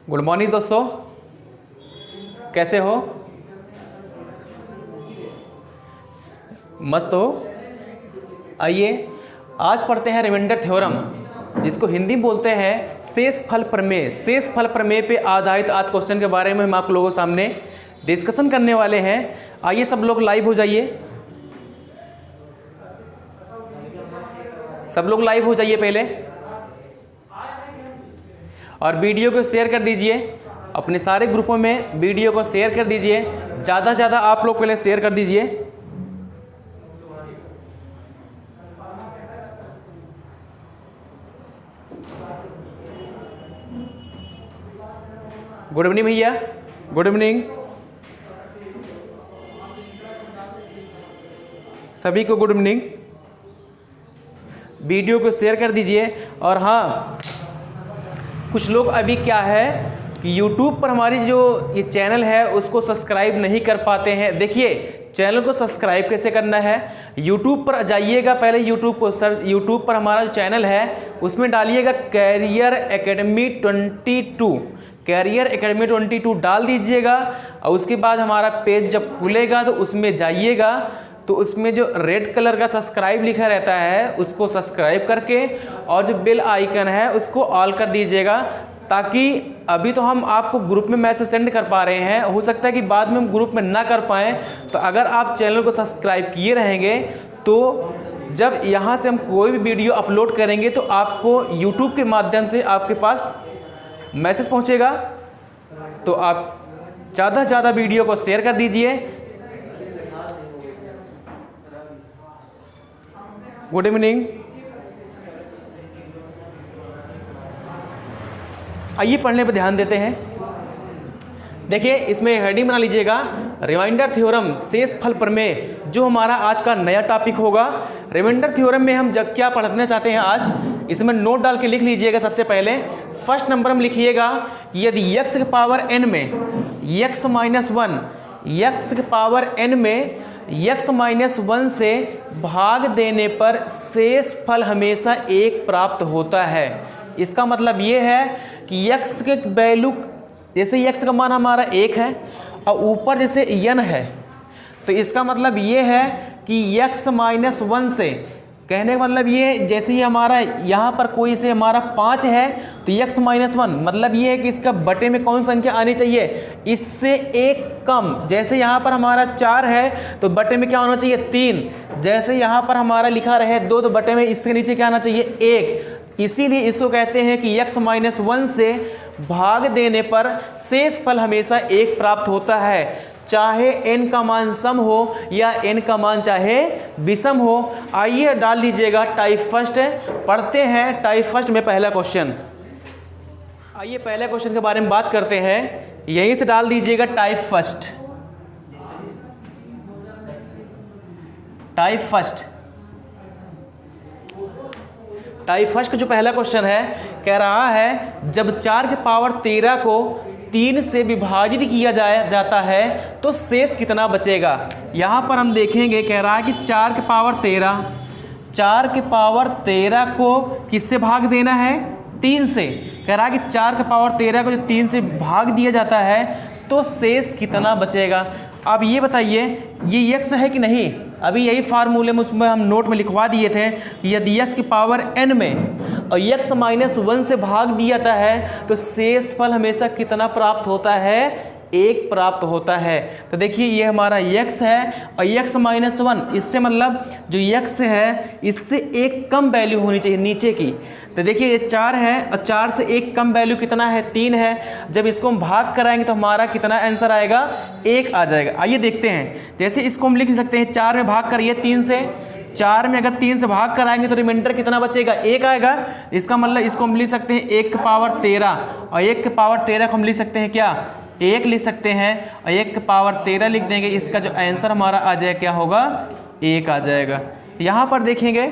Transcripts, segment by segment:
Good morning दोस्तों, कैसे हो? मस्त हो? आइए आज पढ़ते हैं रिमाइंडर थ्योरम, जिसको हिंदी में बोलते हैं शेष फल प्रमेय। शेष फल प्रमेय पे आधारित आज क्वेश्चन के बारे में हम आप लोगों के सामने डिस्कशन करने वाले हैं। आइए सब लोग लाइव हो जाइए, सब लोग लाइव हो जाइए पहले, और वीडियो को शेयर कर दीजिए अपने सारे ग्रुपों में। वीडियो को शेयर कर दीजिए, ज़्यादा से ज़्यादा आप लोग पहले शेयर कर दीजिए। गुड इवनिंग भैया, गुड इवनिंग सभी को, गुड इवनिंग। वीडियो को शेयर कर दीजिए। और हाँ, कुछ लोग अभी क्या है कि YouTube पर हमारी जो ये चैनल है उसको सब्सक्राइब नहीं कर पाते हैं। देखिए चैनल को सब्सक्राइब कैसे करना है, YouTube पर जाइएगा, पहले YouTube पर हमारा जो चैनल है उसमें डालिएगा कैरियर एकेडमी 22, कैरियर एकेडमी 22 डाल दीजिएगा। और उसके बाद हमारा पेज जब खुलेगा तो उसमें जाइएगा, तो उसमें जो रेड कलर का सब्सक्राइब लिखा रहता है उसको सब्सक्राइब करके, और जो बेल आइकन है उसको ऑल कर दीजिएगा, ताकि अभी तो हम आपको ग्रुप में मैसेज सेंड कर पा रहे हैं, हो सकता है कि बाद में हम ग्रुप में ना कर पाएँ। तो अगर आप चैनल को सब्सक्राइब किए रहेंगे तो जब यहाँ से हम कोई भी वीडियो अपलोड करेंगे तो आपको यूट्यूब के माध्यम से आपके पास मैसेज पहुँचेगा। तो आप ज़्यादा से ज़्यादा वीडियो को शेयर कर दीजिए। Good evening. आइए पढ़ने पर ध्यान देते हैं। देखिए इसमें हेडिंग बना लीजिएगा, रिमाइंडर थ्योरम शेष फल प्रमेय, जो हमारा आज का नया टॉपिक होगा। रिमाइंडर थ्योरम में हम जब क्या पढ़ना चाहते हैं आज, इसमें नोट डाल के लिख लीजिएगा। सबसे पहले फर्स्ट नंबर में लिखिएगा कि यदि x के पावर n में x माइनस 1, x के पावर n में x माइनस 1 से भाग देने पर शेष फल हमेशा 1 प्राप्त होता है। इसका मतलब ये है कि x के वैल्यू, जैसे x का मान हमारा 1 है और ऊपर जैसे n है, तो इसका मतलब ये है कि x माइनस 1 से, कहने का मतलब ये, जैसे ही हमारा यहाँ पर कोई से हमारा 5 है तो x माइनस 1 मतलब ये है कि इसका बटे में कौन संख्या आनी चाहिए, इससे 1 कम। जैसे यहाँ पर हमारा 4 है तो बटे में क्या होना चाहिए, 3। जैसे यहाँ पर हमारा लिखा रहे 2 तो बटे में इसके नीचे क्या आना चाहिए, 1। इसीलिए इसको कहते हैं कि x माइनस 1 से भाग देने पर शेष फल हमेशा 1 प्राप्त होता है, चाहे n का मान सम हो या n का मान चाहे विषम हो। आइए डाल लीजिएगा टाइप फर्स्ट, पढ़ते हैं टाइप फर्स्ट में पहला क्वेश्चन। आइए पहले क्वेश्चन के बारे में बात करते हैं, यहीं से डाल दीजिएगा टाइप फर्स्ट। टाइप फर्स्ट का जो पहला क्वेश्चन है, कह रहा है जब 4 के पावर 13 को 3 से विभाजित किया जाता है तो शेष कितना बचेगा। यहाँ पर हम देखेंगे, कह रहा है कि 4 के पावर 13 को किससे भाग देना है, 3 से। कह रहा है कि 4 के पावर 13 को जो 3 से भाग दिया जाता है तो शेष कितना बचेगा। अब ये बताइए ये x है कि नहीं, अभी यही फार्मूले में उसमें हम नोट में लिखवा दिए थे कि यदि x की पावर n में और x माइनस 1 से भाग दिया जाता है तो शेष फल हमेशा कितना प्राप्त होता है, 1 प्राप्त होता है। तो देखिए ये हमारा x है और x माइनस 1, इससे मतलब जो x है इससे 1 कम वैल्यू होनी चाहिए नीचे की। तो देखिए ये 4 है और 4 से 1 कम वैल्यू कितना है, 3 है। जब इसको हम भाग कराएंगे तो हमारा कितना आंसर आएगा, 1 आ जाएगा। आइए देखते हैं, जैसे इसको हम लिख सकते हैं 4 में भाग करिए 3 से, 4 में अगर 3 से भाग कराएंगे तो रिमाइंडर कितना बचेगा, 1 आएगा। इसका मतलब इसको हम लिख सकते हैं 1 के पावर 13, और 1 के पावर 13 को हम लिख सकते हैं क्या, 1 लिख सकते हैं, और 1 के पावर 13 लिख देंगे। इसका जो आंसर हमारा आ जाएगा क्या होगा, 1 आ जाएगा। यहाँ पर देखेंगे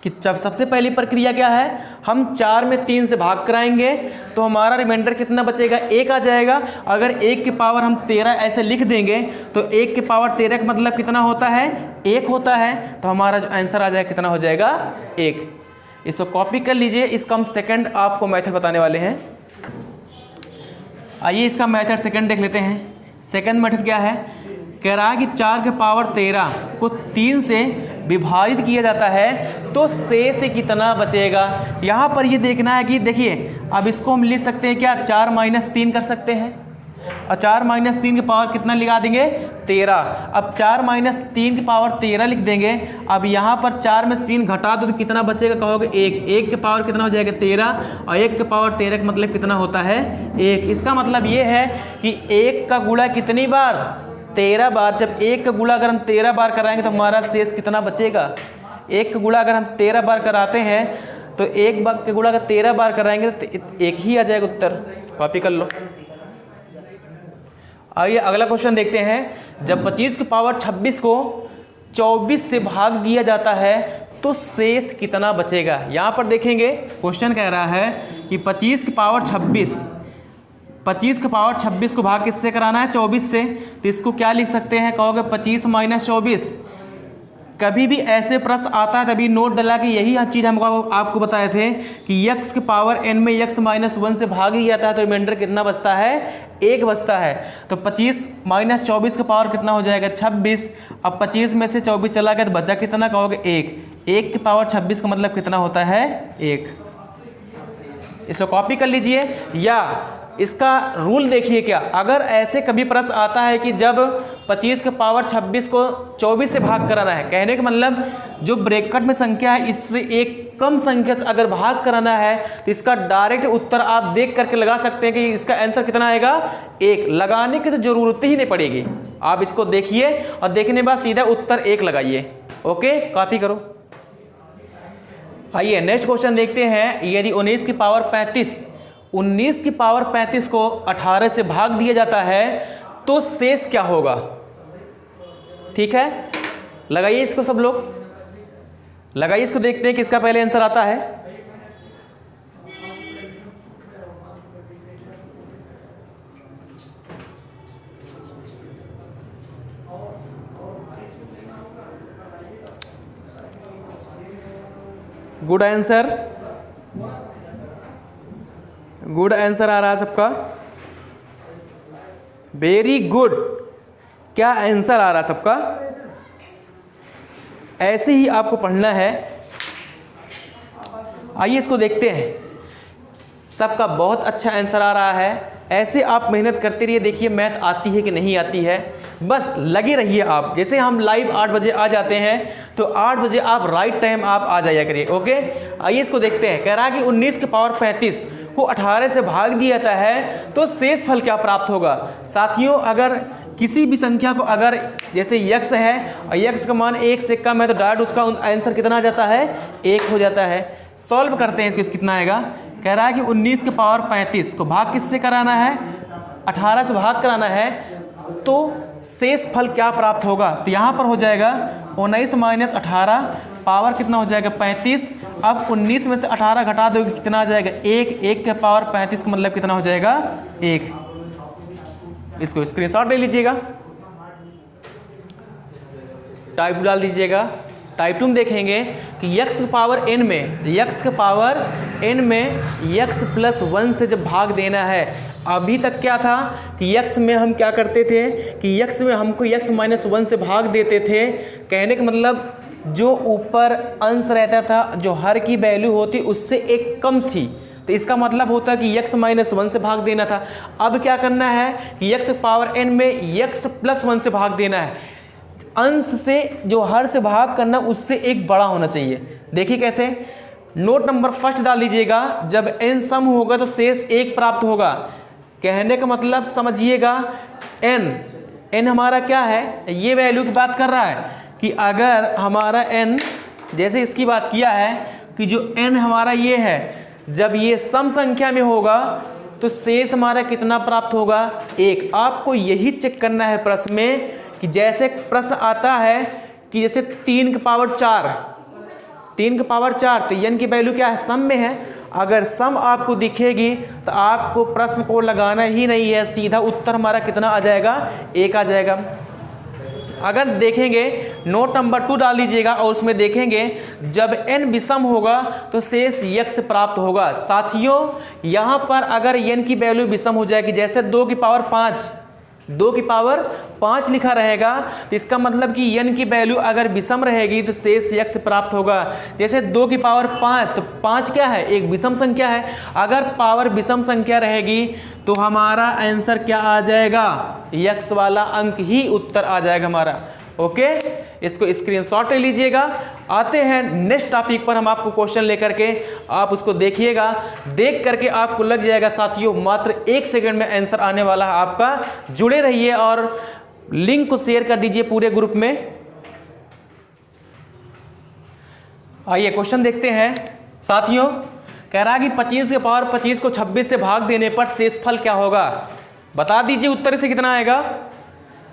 कि जब सबसे पहली प्रक्रिया क्या है, हम 4 में 3 से भाग कराएंगे तो हमारा रिमाइंडर कितना बचेगा, 1 आ जाएगा। अगर 1 के पावर हम 13 ऐसे लिख देंगे तो 1 के पावर 13 का मतलब कितना होता है, 1 होता है। तो हमारा जो आंसर आ जाएगा कितना हो जाएगा, 1। इसको कॉपी कर लीजिए। इसका हम सेकंड आपको मेथड बताने वाले हैं। आइए इसका मेथड सेकंड देख लेते हैं। सेकंड मेथड क्या है, कह रहा है कि 4 के पावर 13 को 3 से विभाजित किया जाता है तो शेष से कितना बचेगा। यहाँ पर ये देखना है कि देखिए अब इसको हम लिख सकते हैं क्या, 4 - 3 कर सकते हैं और 4 - 3 के पावर कितना लगा देंगे 13। अब 4 - 3 के पावर 13 लिख देंगे। अब यहाँ पर 4 में से 3 घटा दो तो कितना बचेगा, कहोगे 1। 1 के पावर कितना हो जाएगा 13 और 1 के पावर 13 का मतलब कितना होता है 1। इसका मतलब ये है कि 1 का गुणा कितनी बार 13 बार। जब 1 का गुणा अगर हम 13 बार कराएंगे तो हमारा शेष कितना बचेगा। 1 का गुणा अगर हम 13 बार कराते हैं तो 1 बार के गुणा अगर 13 बार कराएंगे तो 1 ही आ जाएगा उत्तर। कॉपी कर लो। आइए अगला क्वेश्चन देखते हैं। जब 25 की पावर 26 को 24 से भाग दिया जाता है तो शेष कितना बचेगा। यहाँ पर देखेंगे क्वेश्चन कह रहा है कि 25 की पावर 26 को भाग किससे कराना है 24 से। तो इसको क्या लिख सकते हैं, कहोगे 25 - 24। कभी भी ऐसे प्रश्न आता है तभी नोट डला कि यही चीज़ हम आपको बताए थे कि x के पावर n में x - 1 से भाग ही जाता है तो रिमाइंडर कितना बचता है 1 बचता है। तो 25 - 24 का पावर कितना हो जाएगा 26। अब 25 में से 24 चला गया तो बचा कितना, कहोगे 1। 1 के पावर 26 का मतलब कितना होता है 1। इसको कॉपी कर लीजिए। या इसका रूल देखिए क्या, अगर ऐसे कभी प्रश्न आता है कि जब 25 के पावर 26 को 24 से भाग कराना है, कहने का मतलब जो ब्रैकेट में संख्या है इससे एक कम संख्या से अगर भाग कराना है तो इसका डायरेक्ट उत्तर आप देख करके लगा सकते हैं कि इसका आंसर कितना आएगा 1। लगाने की तो जरूरत ही नहीं पड़ेगी। आप इसको देखिए और देखने के बाद सीधा उत्तर 1 लगाइए। ओके, कॉपी करो। आइए नेक्स्ट क्वेश्चन देखते हैं। यदि 19 की पावर 35 को 18 से भाग दिया जाता है तो शेष क्या होगा। ठीक है, लगाइए इसको, सब लोग लगाइए इसको, देखते हैं किसका पहले आंसर आता है। गुड आंसर, गुड आंसर आ रहा है सबका, वेरी गुड। क्या आंसर आ रहा है सबका, ऐसे ही आपको पढ़ना है। आइए इसको देखते हैं। सबका बहुत अच्छा आंसर आ रहा है। ऐसे आप मेहनत करते रहिए, देखिए मैथ आती है कि नहीं आती है, बस लगे रहिए आप। जैसे हम लाइव 8 बजे आ जाते हैं तो 8 बजे आप राइट टाइम आप आ जाया करिए। ओके, आइए इसको देखते हैं। कह रहा है कि 19 के पावर 35 को 18 से भाग दिया जाता है तो शेष फल क्या प्राप्त होगा। साथियों, अगर किसी भी संख्या को अगर जैसे x है और x का मान 1 से कम है तो डायरेक्ट उसका आंसर कितना आ जाता है 1 हो जाता है। सॉल्व करते हैं तो कितना आएगा। कह रहा है कि 19 के पावर 35 को भाग किससे कराना है 18 से भाग कराना है तो शेष फल क्या प्राप्त होगा। तो यहाँ पर हो जाएगा 19 - 18 पावर कितना हो जाएगा 35। अब 19 में से 18 घटा दोगे कितना आ जाएगा 1। 1 के पावर 35 का मतलब कितना हो जाएगा 1। इसको स्क्रीनशॉट ले लीजिएगा, टाइप डाल दीजिएगा। टाइप 2 में देखेंगे कि x के पावर n में x + 1 से जब भाग देना है। अभी तक क्या था कि x में हम क्या करते थे कि x में हमको x - 1 से भाग देते थे। कहने का मतलब जो ऊपर अंश रहता था, जो हर की वैल्यू होती उससे एक कम थी, तो इसका मतलब होता है कि x - 1 से भाग देना था। अब क्या करना है कि x के पावर n में x + 1 से भाग देना है। अंश से जो हर से भाग करना उससे एक बड़ा होना चाहिए। देखिए कैसे, नोट नंबर फर्स्ट डाल दीजिएगा। जब n सम होगा तो शेष 1 प्राप्त होगा। कहने का मतलब समझिएगा, n हमारा क्या है, ये वैल्यू की बात कर रहा है कि अगर हमारा n, जैसे इसकी बात किया है कि जो n हमारा ये है, जब ये सम संख्या में होगा तो शेष हमारा कितना प्राप्त होगा 1। आपको यही चेक करना है प्रश्न में कि जैसे प्रश्न आता है कि जैसे 3 के पावर 4 तो n की वैल्यू क्या है सम में है। अगर सम आपको दिखेगी तो आपको प्रश्न को लगाना ही नहीं है, सीधा उत्तर हमारा कितना आ जाएगा 1 आ जाएगा। अगर देखेंगे नोट नंबर 2 डाल दीजिएगा और उसमें देखेंगे जब n विषम होगा तो शेष यक्ष प्राप्त होगा। साथियों यहाँ पर अगर n की वैल्यू विषम हो जाएगी, जैसे 2 की पावर 5 लिखा रहेगा, तो इसका मतलब कि n की वैल्यू अगर विषम रहेगी तो शेष यक्ष प्राप्त होगा। जैसे 2 की पावर 5, तो 5 क्या है, एक विषम संख्या है। अगर पावर विषम संख्या रहेगी तो हमारा आंसर क्या आ जाएगा, यक्ष वाला अंक ही उत्तर आ जाएगा हमारा। ओके, इसको स्क्रीनशॉट ले लीजिएगा। आते हैं नेक्स्ट टॉपिक पर, हम आपको क्वेश्चन लेकर के, आप उसको देखिएगा, देख करके आपको लग जाएगा साथियों मात्र 1 सेकंड में आंसर आने वाला है आपका। जुड़े रहिए और लिंक को शेयर कर दीजिए पूरे ग्रुप में। आइए क्वेश्चन देखते हैं साथियों। कह रहा है कि 25 के पावर 25 को 26 से भाग देने पर शेषफल क्या होगा। बता दीजिए उत्तर से कितना आएगा।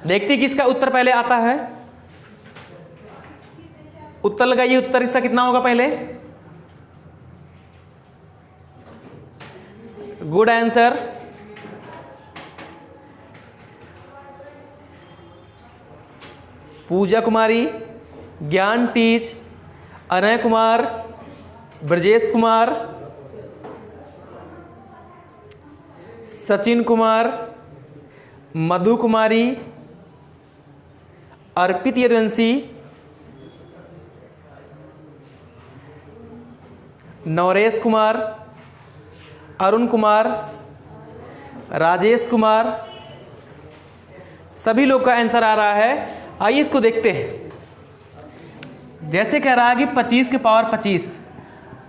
देखते किसका उत्तर पहले आता है, उत्तर लगाइए। उत्तर इसका कितना होगा पहले। Good answer. पूजा कुमारी, ज्ञान टीच, अनय कुमार, ब्रजेश कुमार, सचिन कुमार, मधु कुमारी, अर्पित यदुवंशी, नवरेश कुमार, अरुण कुमार, राजेश कुमार, सभी लोग का आंसर आ रहा है। आइए इसको देखते हैं। जैसे कह रहा है कि 25 के पावर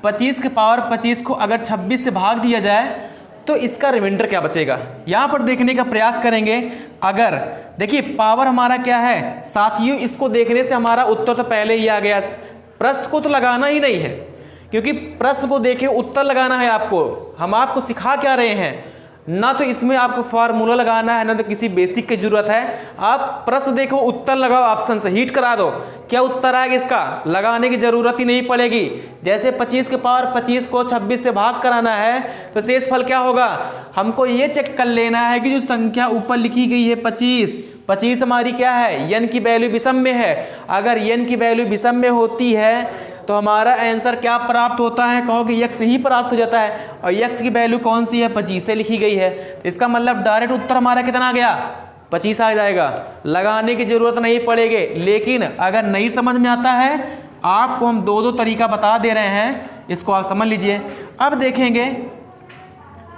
25 के पावर 25 को अगर 26 से भाग दिया जाए तो इसका रिमाइंडर क्या बचेगा, यहाँ पर देखने का प्रयास करेंगे। अगर देखिए पावर हमारा क्या है साथियों, इसको देखने से हमारा उत्तर तो पहले ही आ गया। प्रश्न को तो लगाना ही नहीं है, क्योंकि प्रश्न को देखे उत्तर लगाना है आपको। हम आपको सिखा क्या रहे हैं, ना तो इसमें आपको फार्मूला लगाना है, ना तो किसी बेसिक की जरूरत है। आप प्रश्न देखो, उत्तर लगाओ, ऑप्शन से हिट करा दो, क्या उत्तर आएगा इसका, लगाने की जरूरत ही नहीं पड़ेगी। जैसे 25 के पावर 25 को 26 से भाग कराना है तो शेषफल क्या होगा, हमको ये चेक कर लेना है कि जो संख्या ऊपर लिखी गई है 25 हमारी क्या है, n की वैल्यू विषम में है। अगर n की वैल्यू विषम में होती है तो हमारा आंसर क्या प्राप्त होता है, कहो कि यक्ष ही प्राप्त हो जाता है। और यक्ष की वैल्यू कौन सी है, 25 से लिखी गई है। इसका मतलब डायरेक्ट उत्तर हमारा कितना आ गया, 25 आ जाएगा, लगाने की जरूरत नहीं पड़ेगी। लेकिन अगर नहीं समझ में आता है, आपको हम दो तरीका बता दे रहे हैं, इसको आप समझ लीजिए। अब देखेंगे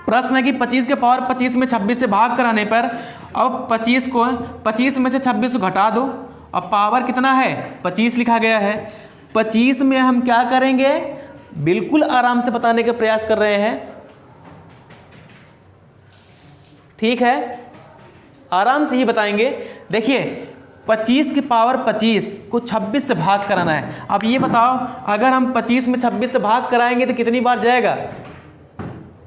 प्रश्न है कि 25 के पावर 25 में 26 से भाग कराने पर अब 25 में से 26 को घटा दो। अब पावर कितना है, 25 लिखा गया है। 25 में हम क्या करेंगे, बिल्कुल आराम से बताने का प्रयास कर रहे हैं, ठीक है, आराम से ही बताएंगे। देखिए 25 की पावर 25 को 26 से भाग कराना है। अब ये बताओ, अगर हम 25 में 26 से भाग कराएंगे तो कितनी बार जाएगा,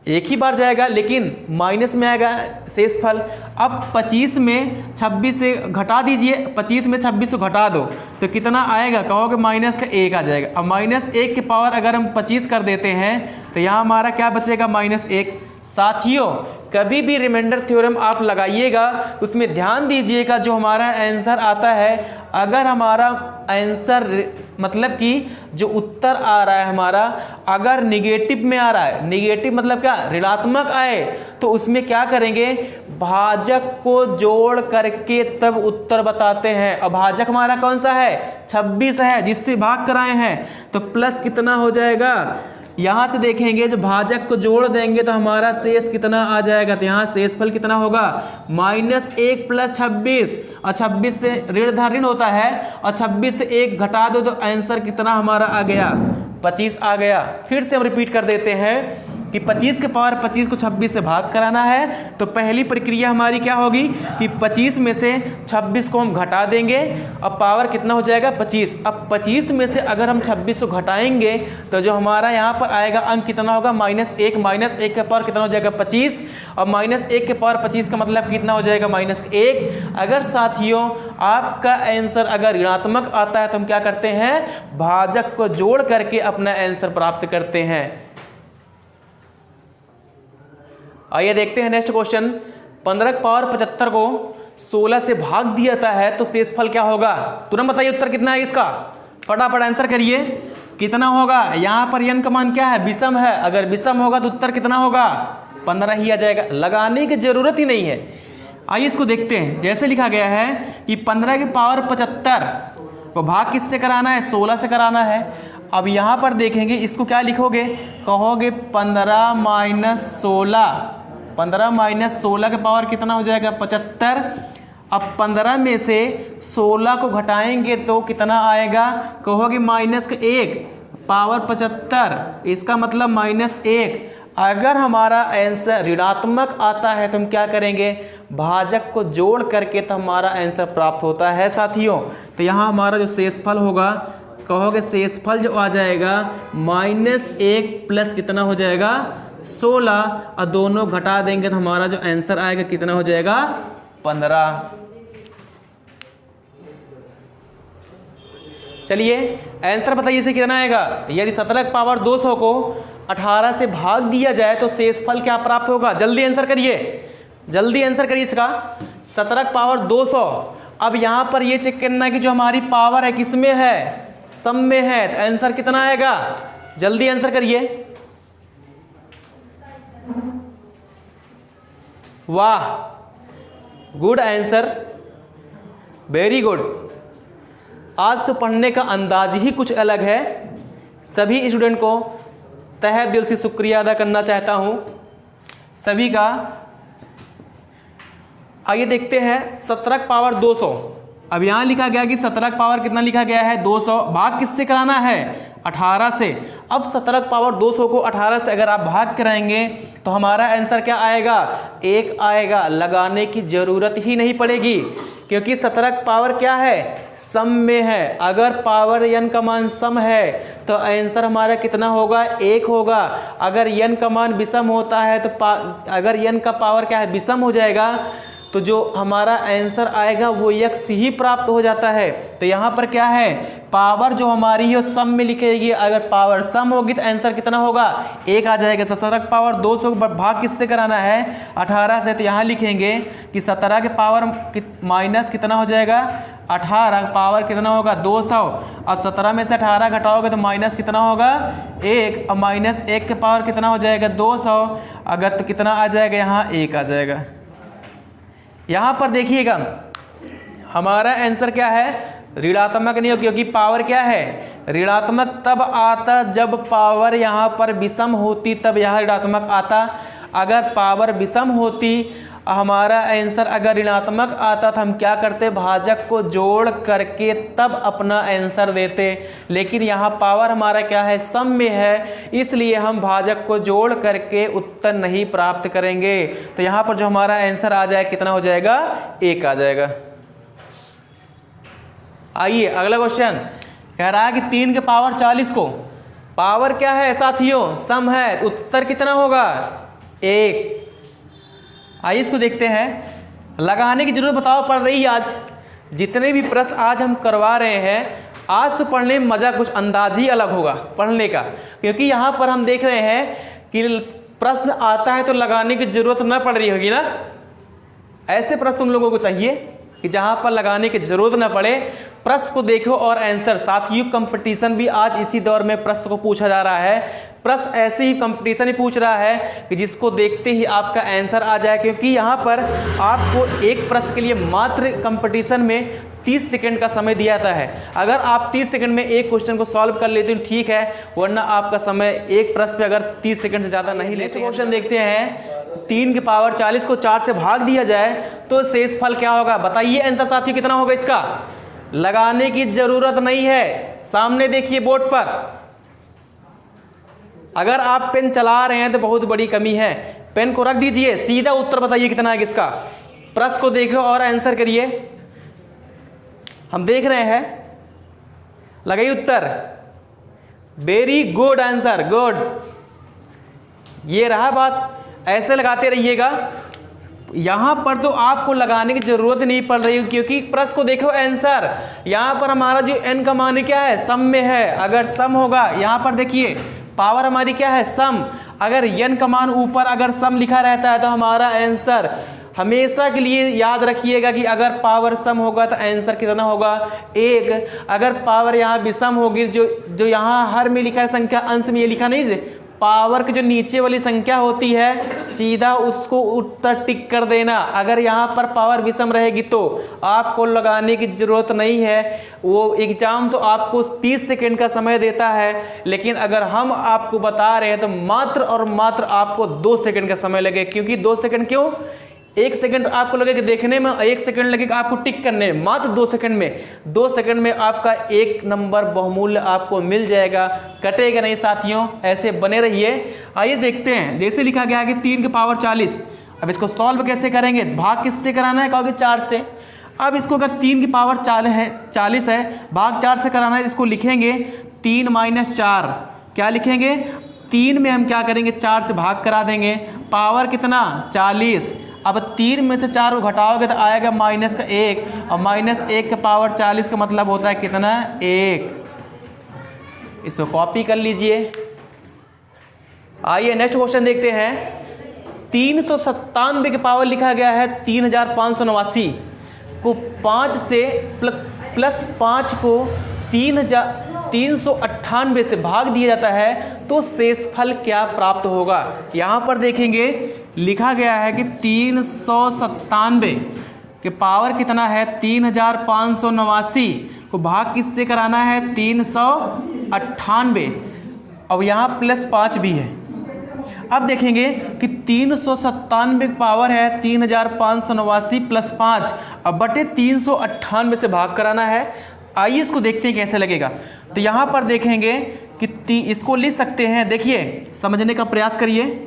एक ही बार जाएगा, लेकिन माइनस में आएगा शेषफल। अब 25 में 26 से घटा दीजिए, 25 में 26 को घटा दो तो कितना आएगा, कहोगे माइनस का 1 आ जाएगा। अब -1 के पावर अगर हम 25 कर देते हैं तो यहाँ हमारा क्या बचेगा, -1। साथियों कभी भी रिमाइंडर थ्योरम आप लगाइएगा, उसमें ध्यान दीजिएगा जो हमारा आंसर आता है, अगर हमारा आंसर मतलब कि जो उत्तर आ रहा है हमारा अगर निगेटिव में आ रहा है, निगेटिव मतलब क्या, ऋणात्मक आए, तो उसमें क्या करेंगे, भाजक को जोड़ करके तब उत्तर बताते हैं। अब भाजक हमारा कौन सा है, 26 है, जिससे भाग कराए हैं, तो प्लस कितना हो जाएगा, यहाँ से देखेंगे जो भाजक को जोड़ देंगे तो हमारा शेष कितना आ जाएगा, तो यहाँ शेषफल कितना होगा, -1 + 26, और 26 से ऋण होता है, और 26 से 1 घटा दो तो आंसर कितना हमारा आ गया, 25 आ गया। फिर से हम रिपीट कर देते हैं कि 25 के पावर 25 को 26 से भाग कराना है, तो पहली प्रक्रिया हमारी क्या होगी कि 25 में से 26 को हम घटा देंगे, अब पावर कितना हो जाएगा, 25। अब 25 में से अगर हम 26 को घटाएंगे तो जो हमारा यहाँ पर आएगा अंक कितना होगा, -1 -1 के पावर कितना हो जाएगा, 25, और -1 के पावर 25 का मतलब कितना हो जाएगा, -1। अगर साथियों आपका आंसर अगर ऋणात्मक आता है तो हम क्या करते हैं, भाजक को जोड़ करके अपना आंसर प्राप्त करते हैं। आइए देखते हैं नेक्स्ट क्वेश्चन। 15 के पावर 75 को 16 से भाग दिया जाता है तो शेषफल क्या होगा? तुरंत बताइए उत्तर कितना है इसका, फटाफट आंसर करिए। कितना होगा? यहाँ पर n का मान क्या है? विषम है। अगर विषम होगा तो उत्तर कितना होगा? 15 ही आ जाएगा। लगाने की जरूरत ही नहीं है। आइए इसको देखते हैं। जैसे लिखा गया है कि 15 की पावर 75 तो भाग किससे कराना है? 16 से कराना है। अब यहाँ पर देखेंगे इसको क्या लिखोगे? कहोगे 15 माइनस 16, 15 माइनस 16 के पावर कितना हो जाएगा? 75। अब 15 में से 16 को घटाएंगे तो कितना आएगा? कहोगे माइनस का 1 पावर 75, इसका मतलब -1। अगर हमारा आंसर ऋणात्मक आता है तो हम क्या करेंगे? भाजक को जोड़ करके तो हमारा आंसर प्राप्त होता है साथियों। तो यहाँ हमारा जो शेषफल होगा, कहोगे शेषफल जो आ जाएगा -1 प्लस कितना हो जाएगा? 16, और दोनों घटा देंगे तो हमारा जो आंसर आएगा कितना हो जाएगा? 15। चलिए आंसर बताइए इसे कितना आएगा? यदि 17 की पावर 200 को 18 से भाग दिया जाए तो शेषफल क्या प्राप्त होगा? जल्दी आंसर करिए, जल्दी आंसर करिए इसका। 17 की पावर 200। अब यहाँ पर ये चेक करना है कि जो हमारी पावर है किस में है? सम में है। तो आंसर कितना आएगा? जल्दी आंसर करिए। वाह, गुड आंसर, वेरी गुड। आज तो पढ़ने का अंदाज ही कुछ अलग है। सभी स्टूडेंट को तहे दिल से शुक्रिया अदा करना चाहता हूँ, सभी का। आइए देखते हैं 17 की पावर 200। अब यहाँ लिखा गया कि 17 की पावर कितना लिखा गया है? 200। भाग किससे कराना है? 18 से। अब 17 की पावर 200 को 18 से अगर आप भाग कराएंगे तो हमारा आंसर क्या आएगा? 1 आएगा। लगाने की ज़रूरत ही नहीं पड़ेगी क्योंकि 17 की पावर क्या है? सम में है। अगर पावर n का मान सम है तो आंसर हमारा कितना होगा? 1 होगा। अगर n का मान विषम होता है तो अगर n का पावर क्या है? विषम हो जाएगा तो जो हमारा आंसर आएगा वो x ही प्राप्त हो जाता है। तो यहाँ पर क्या है? पावर जो हमारी है सम में लिखेगी। अगर पावर सम होगी तो आंसर कितना होगा? 1 आ जाएगा। तो 17 की पावर 200 भाग किससे कराना है? 18 से। तो यहाँ लिखेंगे कि 17 के पावर माइनस कितना हो जाएगा? 18। पावर कितना होगा? 200। अब 17 में से 18 घटाओगे तो माइनस कितना होगा? 1। और -1 के पावर कितना हो जाएगा? 200। अगर तो कितना आ जाएगा? यहाँ 1 आ जाएगा। यहाँ पर देखिएगा हमारा आंसर क्या है? ऋणात्मक नहीं हो, क्योंकि पावर क्या है? ऋणात्मक तब आता जब पावर यहाँ पर विषम होती, तब यहाँ ऋणात्मक आता। अगर पावर विषम होती, हमारा आंसर अगर ऋणात्मक आता तो हम क्या करते? भाजक को जोड़ करके तब अपना आंसर देते। लेकिन यहाँ पावर हमारा क्या है? सम में है, इसलिए हम भाजक को जोड़ करके उत्तर नहीं प्राप्त करेंगे। तो यहाँ पर जो हमारा आंसर आ जाए कितना हो जाएगा? 1 आ जाएगा। आइए अगला क्वेश्चन कह रहा है कि 3 के पावर 40 को पावर क्या है साथियों? सम है। उत्तर कितना होगा? 1। आइए इसको देखते हैं। लगाने की जरूरत बताओ पड़ रही है आज। जितने भी प्रश्न आज हम करवा रहे हैं, आज तो पढ़ने में मज़ा कुछ अंदाज ही अलग होगा पढ़ने का, क्योंकि यहाँ पर हम देख रहे हैं कि प्रश्न आता है तो लगाने की जरूरत न पड़ रही होगी ना। ऐसे प्रश्न तुम लोगों को चाहिए कि जहाँ पर लगाने की जरूरत न पड़े। प्रश्न को देखो और आंसर। साथियों कंपटीशन भी आज इसी दौर में प्रश्न को पूछा जा रहा है। प्रश्न ऐसे ही कंपटीशन ही पूछ रहा है कि जिसको देखते ही आपका आंसर आ जाए, क्योंकि यहाँ पर आपको एक प्रश्न के लिए मात्र कंपटीशन में 30 सेकंड का समय दिया जाता है। अगर आप 30 सेकंड में एक क्वेश्चन को सॉल्व कर लेते हैं ठीक है, वरना आपका समय एक प्रश्न पे अगर 30 सेकंड से ज़्यादा नहीं लेते। क्वेश्चन देखते हैं। 3 की पावर 40 को 4 से भाग दिया जाए तो शेषफल क्या होगा? बताइए आंसर साथियों कितना होगा इसका? लगाने की जरूरत नहीं है, सामने देखिए बोर्ड पर। अगर आप पेन चला रहे हैं तो बहुत बड़ी कमी है, पेन को रख दीजिए, सीधा उत्तर बताइए कितना है किसका। प्रश्न को देखो और आंसर करिए। हम देख रहे हैं, लगाइए उत्तर। Very good answer, good. ये रहा बात, ऐसे लगाते रहिएगा। यहाँ पर तो आपको लगाने की जरूरत नहीं पड़ रही, क्योंकि प्रश्न को देखो आंसर। यहाँ पर हमारा जो n का मान क्या है? सम में है। अगर सम होगा, यहाँ पर देखिए पावर हमारी क्या है? सम। अगर n का मान ऊपर अगर सम लिखा रहता है तो हमारा आंसर हमेशा के लिए याद रखिएगा कि अगर पावर सम होगा तो आंसर कितना होगा 1। अगर पावर यहाँ विषम होगी, जो यहाँ हर में लिखा है संख्या, अंश में ये लिखा नहीं है, पावर की जो नीचे वाली संख्या होती है सीधा उसको उत्तर टिक कर देना। अगर यहाँ पर पावर विषम रहेगी तो आपको लगाने की ज़रूरत नहीं है। वो एग्ज़ाम तो आपको 30 सेकंड का समय देता है, लेकिन अगर हम आपको बता रहे हैं तो मात्र और मात्र आपको 2 सेकंड का समय लगे। क्योंकि 2 सेकंड क्यों? 1 सेकंड आपको लगेगा देखने में, 1 सेकंड लगेगा आपको टिक करने में। मात्र 2 सेकंड में, 2 सेकंड में आपका 1 नंबर बहुमूल्य आपको मिल जाएगा, कटेगा नहीं साथियों। ऐसे बने रहिए। आइए देखते हैं, जैसे लिखा गया है कि 3 की पावर 40। अब इसको सॉल्व कैसे करेंगे? भाग किससे कराना है? कहोगे 4 से। अब इसको अगर 3 की पावर 40 है, भाग 4 से कराना है, इसको लिखेंगे 3 - 4। क्या लिखेंगे? 3 में हम क्या करेंगे? 4 से भाग करा देंगे। पावर कितना? 40। अब 3 में से 4 को घटाओगे तो आएगा -1, और -1 के पावर 40 का मतलब होता है कितना? 1। इसको कॉपी कर लीजिए। आइए नेक्स्ट क्वेश्चन देखते हैं। 397 के पावर लिखा गया है 3589 को 5 से प्लस 5 को 398 से भाग दिया जाता है तो शेषफल क्या प्राप्त होगा? यहाँ पर देखेंगे लिखा गया है कि 397 के पावर कितना है? 3589 को भाग किससे कराना है? 398। अब यहाँ +5 भी है। अब देखेंगे कि 397 पावर है 3589 + 5, अब बटे 398 से भाग कराना है। आइए इसको देखते हैं कैसे लगेगा। तो यहाँ पर देखेंगे कि इसको लिख सकते हैं। देखिए समझने का प्रयास करिए,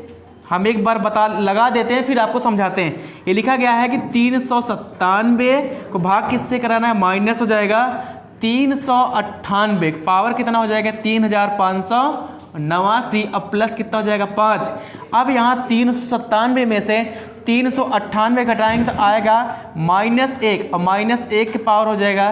हम एक बार लगा देते हैं फिर आपको समझाते हैं। ये लिखा गया है कि 397 को भाग किससे कराना है? माइनस हो जाएगा 398, पावर कितना हो जाएगा? 3589, अब प्लस कितना हो जाएगा? 5। अब यहाँ 397 में से 398 घटाएंगे तो आएगा -1, और -1 की पावर हो जाएगा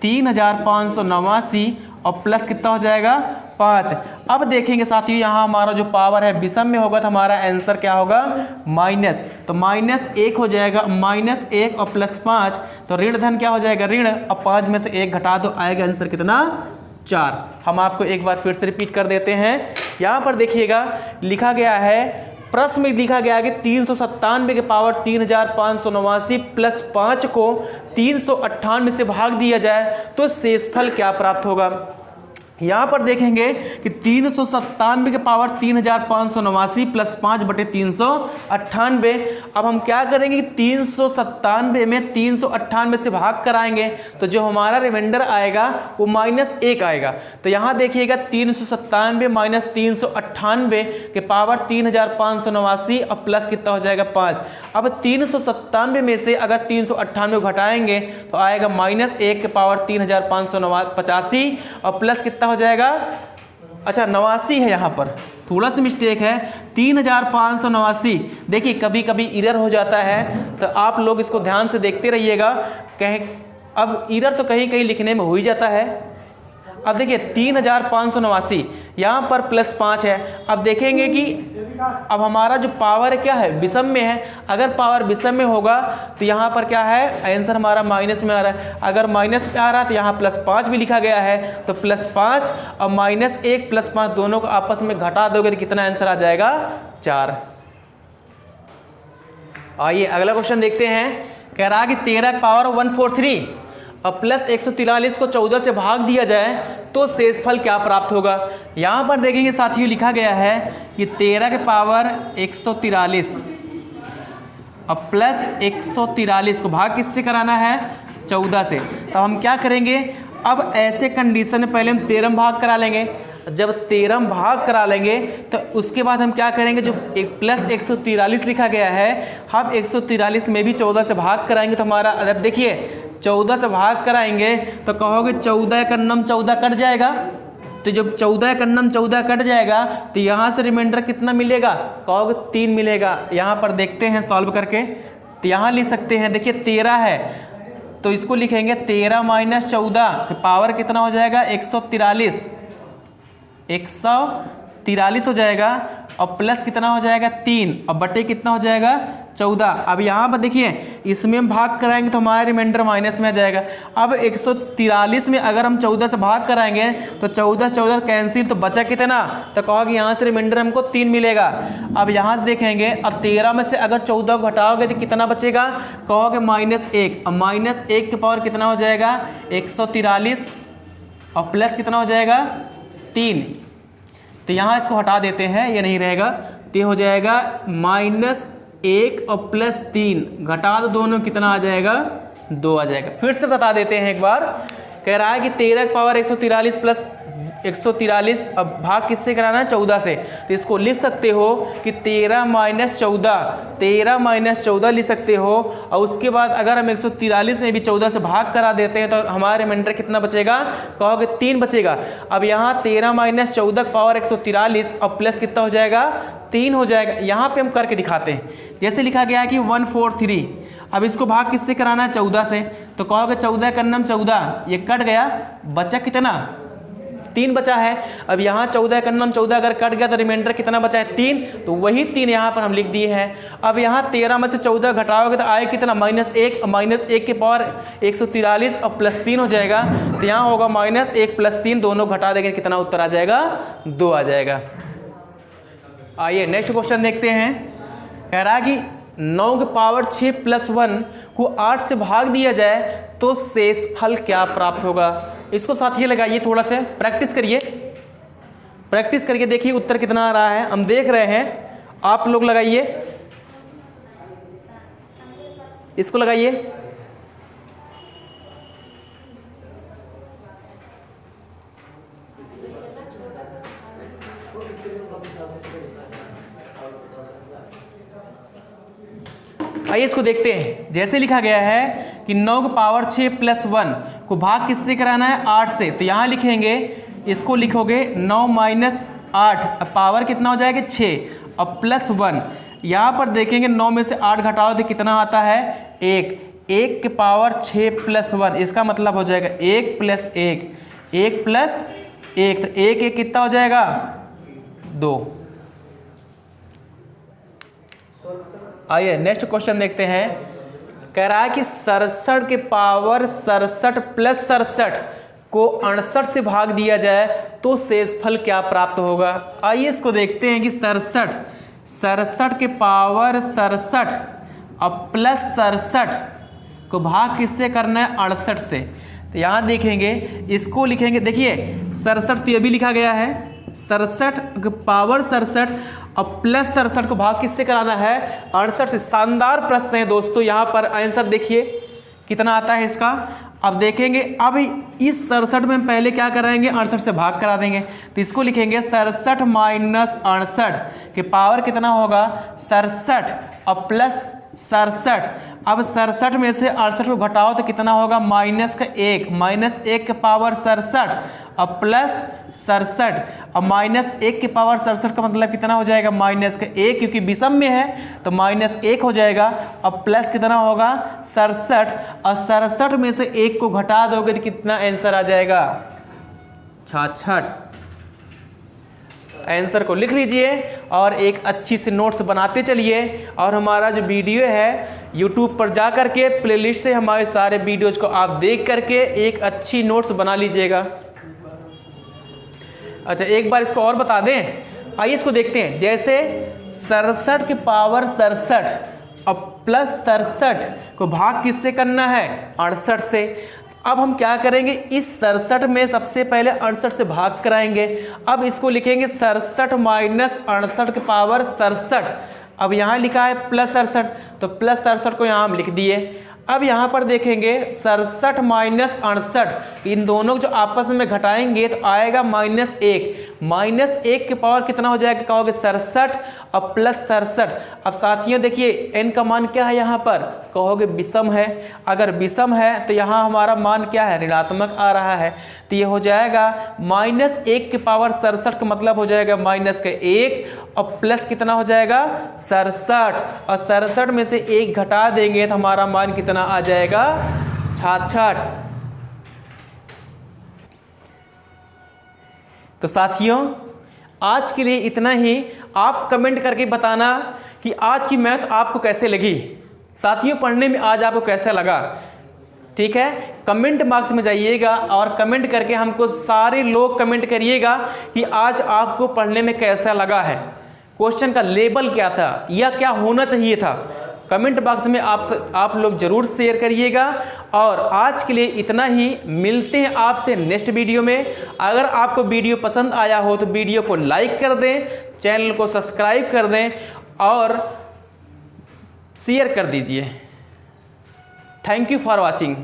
3589, और प्लस कितना हो जाएगा? 5। अब देखेंगे साथियों यहाँ हमारा जो पावर है विषम में होगा तो हमारा आंसर क्या होगा? माइनस। तो -1 हो जाएगा, -1 और +5, तो ऋण धन क्या हो जाएगा? ऋण। अब 5 में से 1 घटा दो, आएगा आंसर कितना? 4। हम आपको एक बार फिर से रिपीट कर देते हैं। यहाँ पर देखिएगा लिखा गया है, प्रश्न में लिखा गया है कि 397 के पावर 3589 + 5 को 398 से भाग दिया जाए तो शेषफल क्या प्राप्त होगा? यहाँ पर देखेंगे कि 397 के पावर 3589 + 5 बटे 398। अब हम क्या करेंगे कि 397 में 398 से भाग कराएंगे तो जो हमारा रिमाइंडर आएगा वो -1 आएगा। तो यहाँ देखिएगा 397 - 398 के पावर 3589 और प्लस कितना हो जाएगा? 5। अब 397 में से अगर 398 घटाएंगे तो आएगा -1 के पावर 3585, और प्लस कितना हो जाएगा? अच्छा 89 है, यहाँ पर थोड़ा सा मिस्टेक है, 3589। देखिए कभी कभी एरर हो जाता है तो आप लोग इसको ध्यान से देखते रहिएगा। कहीं अब एरर तो कहीं कहीं लिखने में हो ही जाता है। अब देखिए 3589 यहाँ पर +5 है। अब देखेंगे कि अब हमारा जो पावर क्या है? विषम में है। अगर पावर विषम में होगा तो यहाँ पर क्या है? आंसर हमारा माइनस में आ रहा है। अगर माइनस में आ रहा है तो यहाँ +5 भी लिखा गया है, तो +5 और -1 + 5 दोनों को आपस में घटा दोगे तो कितना आंसर आ जाएगा? 4। आइए अगला क्वेश्चन देखते हैं। कह रहा है कि 13 की पावर 143 और प्लस 143 को 14 से भाग दिया जाए तो शेषफल क्या प्राप्त होगा? यहाँ पर देखेंगे साथियों लिखा गया है कि 13 के पावर 143 और प्लस 143 को भाग किससे कराना है? 14 से। तो हम क्या करेंगे? अब ऐसे कंडीशन में पहले हम 13 भाग करा लेंगे। जब 13 भाग करा लेंगे तो उसके बाद हम क्या करेंगे? जो प्लस 143 लिखा गया है, हम 143 में भी 14 से भाग कराएंगे तो हमारा, अब देखिए 14 से भाग कराएंगे तो कहोगे 14 का नम 14 कट जाएगा। तो जब 14 का नम 14 कट जाएगा तो यहाँ से रिमाइंडर कितना मिलेगा? कहोगे 3 मिलेगा। यहाँ पर देखते हैं सॉल्व करके, तो यहाँ लिख सकते हैं। देखिए 13 है तो इसको लिखेंगे 13 - 14 पावर कितना हो जाएगा? 143। 43 हो जाएगा और प्लस कितना हो जाएगा 3 और बटे कितना हो जाएगा 14। अब यहाँ पर देखिए इसमें हम भाग कराएंगे तो हमारा रिमाइंडर माइनस में आ जाएगा। अब 143 में अगर हम 14 से भाग कराएंगे तो 14 से 14 कैंसिल, तो बचा कितना, तो कहोगे यहाँ से रिमाइंडर हमको 3 मिलेगा। अब यहाँ से देखेंगे अब 13 में से अगर 14 को घटाओगे तो कितना बचेगा, कहोगे -1। अब -1 के पावर कितना हो जाएगा 143 और प्लस कितना हो जाएगा 3। तो यहाँ इसको हटा देते हैं, ये नहीं रहेगा, तो ये हो जाएगा -1 और +3 घटा दो दोनों, कितना आ जाएगा 2 आ जाएगा। फिर से बता देते हैं एक बार, कह रहा है कि 13 की पावर 143 प्लस 143, अब भाग किससे कराना है 14 से, तो इसको लिख सकते हो कि 13 - 14 लिख सकते हो। और उसके बाद अगर हम 143 में भी 14 से भाग करा देते हैं तो हमारा रिमाइंडर कितना बचेगा, कहोगे 3 बचेगा। अब यहाँ 13 - 14 पावर 143 और प्लस कितना हो जाएगा 3 हो जाएगा। यहाँ पे हम करके दिखाते हैं, जैसे लिखा गया है कि 143। अब इसको भाग किससे कराना है 14 से, तो कहोगे 14 करना 14, ये कट गया, बचा कितना 3 बचा है। अब यहाँ 14 करना 14 अगर कट गया तो रिमाइंडर कितना बचा है 3, तो वही 3 यहाँ पर हम लिख दिए हैं। अब यहाँ 13 में से 14 घटाओगे तो आए कितना -1, -1 के पावर 143 और +3 हो जाएगा, तो यहाँ होगा -1 + 3, दोनों घटा देंगे कितना उत्तर आ जाएगा 2 आ जाएगा। आइए नेक्स्ट क्वेश्चन देखते हैं। कह रहा है कि 9 की पावर 6 + 1 को 8 से भाग दिया जाए तो शेषफल क्या प्राप्त होगा। इसको साथियों लगाइए, थोड़ा सा प्रैक्टिस करिए, देखिए उत्तर कितना आ रहा है, हम देख रहे हैं, आप लोग लगाइए, इसको लगाइए। आइए इसको देखते हैं। जैसे लिखा गया है कि 9 की पावर 6 + 1 को भाग किससे कराना है 8 से, तो यहाँ लिखेंगे, इसको लिखोगे 9 - 8, अब पावर कितना हो जाएगा 6 और +1। यहाँ पर देखेंगे 9 में से 8 घटाओ तो कितना आता है 1 की पावर 6 + 1, इसका मतलब हो जाएगा 1 + 1, 1 + 1, तो 1 कितना हो जाएगा 2। आइए नेक्स्ट क्वेश्चन देखते हैं। कह रहा है कि 67 के पावर 67 + 67 को 68 से भाग दिया जाए तो शेषफल क्या प्राप्त होगा। आइए इसको देखते हैं कि 67 के पावर 67 और +67 को भाग किससे करना है 68 से, तो यहाँ देखेंगे, इसको लिखेंगे, देखिए 67 तो ये भी लिखा गया है, 67 के पावर 67 और +67 को भाग किससे कराना है 68 से। शानदार प्रश्न है दोस्तों, यहाँ पर आंसर देखिए कितना आता है इसका। अब देखेंगे, अब इस 67 में हम पहले क्या कराएंगे 68 से भाग करा देंगे, तो इसको लिखेंगे 67 - 68 के पावर कितना होगा 67 और +67। अब 67 में से 68 को घटाओ तो कितना होगा -1, -1 के पावर 67 और +67, और -1 के पावर 67 का मतलब कितना हो जाएगा -1, क्योंकि विषम में है तो -1 हो जाएगा, और प्लस कितना होगा 67, और 67 में से 1 को घटा दोगे तो कितना आंसर आ जाएगा 66। आंसर को लिख लीजिए और एक अच्छी सी नोट्स बनाते चलिए, और हमारा जो वीडियो है यूट्यूब पर जा करके प्लेलिस्ट से हमारे सारे वीडियोज को आप देख करके एक अच्छी नोट्स बना लीजिएगा। अच्छा एक बार इसको और बता दें, आइए इसको देखते हैं। जैसे 67 के पावर 67 और +67 को भाग किससे करना है 68 से। अब हम क्या करेंगे, इस 67 में सबसे पहले 68 से भाग कराएंगे। अब इसको लिखेंगे 67 - 68 के पावर 67। अब यहाँ लिखा है +68, तो +68 को यहाँ हम लिख दिए। अब यहाँ पर देखेंगे 67 - 68, इन दोनों जो आपस में घटाएंगे तो आएगा -1 के पावर कितना हो जाएगा, कहोगे 67 और +67। अब साथियों देखिए n का मान क्या है, यहाँ पर कहोगे विषम है। अगर विषम है तो यहाँ हमारा मान क्या है, ऋणात्मक आ रहा है, तो ये हो जाएगा -1 के पावर 67 का मतलब हो जाएगा -1 और प्लस कितना हो जाएगा 67, और 67 में से 1 घटा देंगे तो हमारा मान कितना आ जाएगा 66। तो साथियों आज के लिए इतना ही। आप कमेंट करके बताना कि आज की मैथ आपको कैसे लगी, साथियों पढ़ने में आज आपको कैसा लगा। ठीक है, कमेंट बॉक्स में जाइएगा और कमेंट करके हमको सारे लोग कमेंट करिएगा कि आज आपको पढ़ने में कैसा लगा है, क्वेश्चन का लेवल क्या था या क्या होना चाहिए था। कमेंट बॉक्स में आप लोग जरूर शेयर करिएगा। और आज के लिए इतना ही, मिलते हैं आपसे नेक्स्ट वीडियो में। अगर आपको वीडियो पसंद आया हो तो वीडियो को लाइक कर दें, चैनल को सब्सक्राइब कर दें और शेयर कर दीजिए। Thank you for watching.